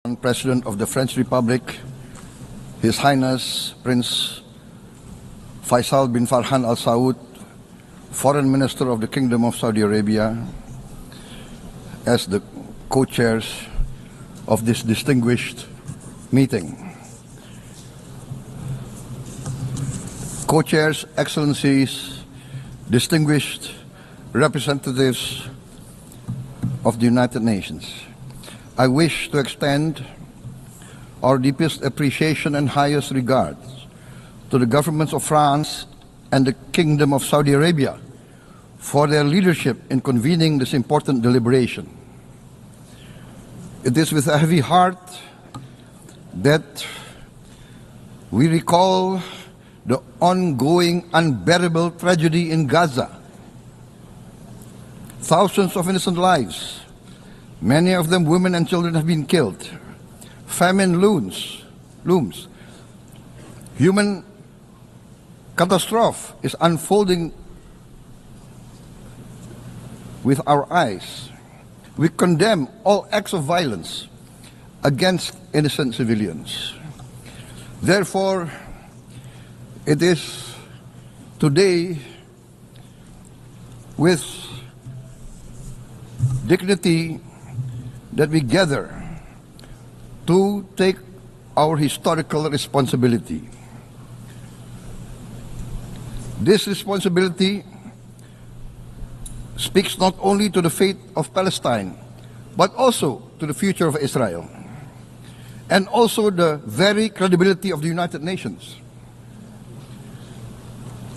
President of the French Republic, His Highness Prince Faisal bin Farhan Al Saud, Foreign Minister of the Kingdom of Saudi Arabia, as the co-chairs of this distinguished meeting. Co-chairs, Excellencies, distinguished representatives of the United Nations, I wish to extend our deepest appreciation and highest regards to the governments of France and the Kingdom of Saudi Arabia for their leadership in convening this important deliberation. It is with a heavy heart that we recall the ongoing unbearable tragedy in Gaza. Thousands of innocent lives, many of them women and children, have been killed. Famine looms. Human catastrophe is unfolding with our eyes. We condemn all acts of violence against innocent civilians. Therefore, it is today with dignity that we gather to take our historical responsibility. This responsibility speaks not only to the fate of Palestine, but also to the future of Israel, and also the very credibility of the United Nations.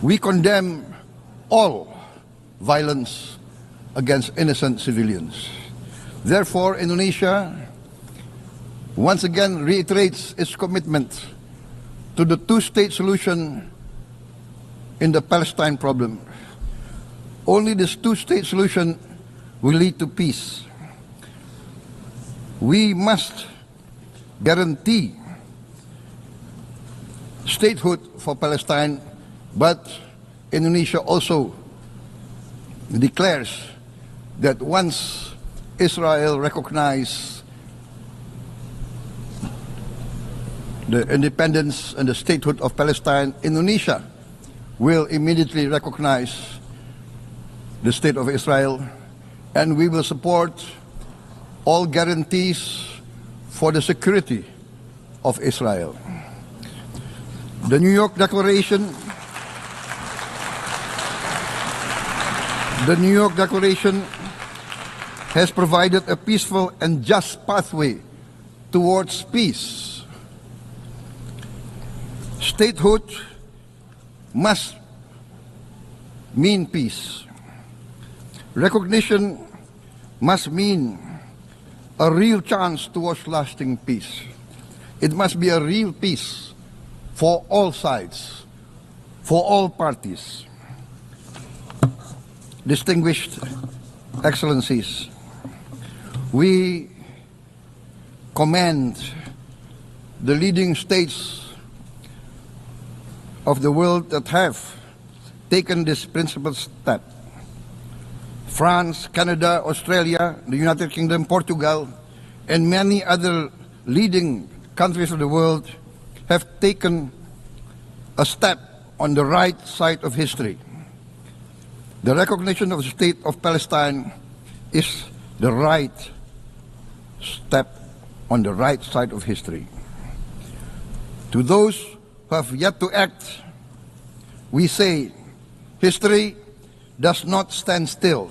We condemn all violence against innocent civilians. Therefore, Indonesia once again reiterates its commitment to the two-state solution in the Palestine problem. Only this two-state solution will lead to peace. We must guarantee statehood for Palestine, but Indonesia also declares that once Israel recognizes the independence and the statehood of Palestine, Indonesia will immediately recognize the state of Israel, and we will support all guarantees for the security of Israel. The New York Declaration has provided a peaceful and just pathway towards peace. Statehood must mean peace. Recognition must mean a real chance towards lasting peace. It must be a real peace for all sides, for all parties. Distinguished Excellencies, we commend the leading states of the world that have taken this principled step. France, Canada, Australia, the United Kingdom, Portugal, and many other leading countries of the world have taken a step on the right side of history. The recognition of the state of Palestine is the right step on the right side of history. To those who have yet to act, we say, history does not stand still.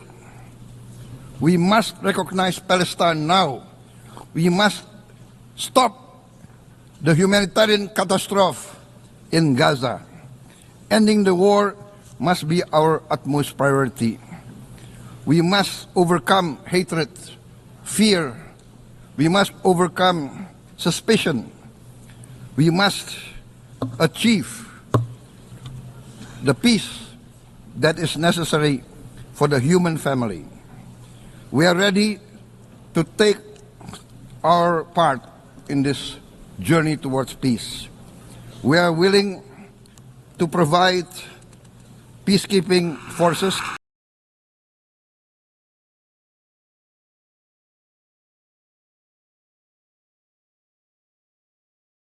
We must recognize Palestine now. We must stop the humanitarian catastrophe in Gaza. Ending the war must be our utmost priority. We must overcome hatred, fear. We must overcome suspicion. We must achieve the peace that is necessary for the human family. We are ready to take our part in this journey towards peace. We are willing to provide peacekeeping forces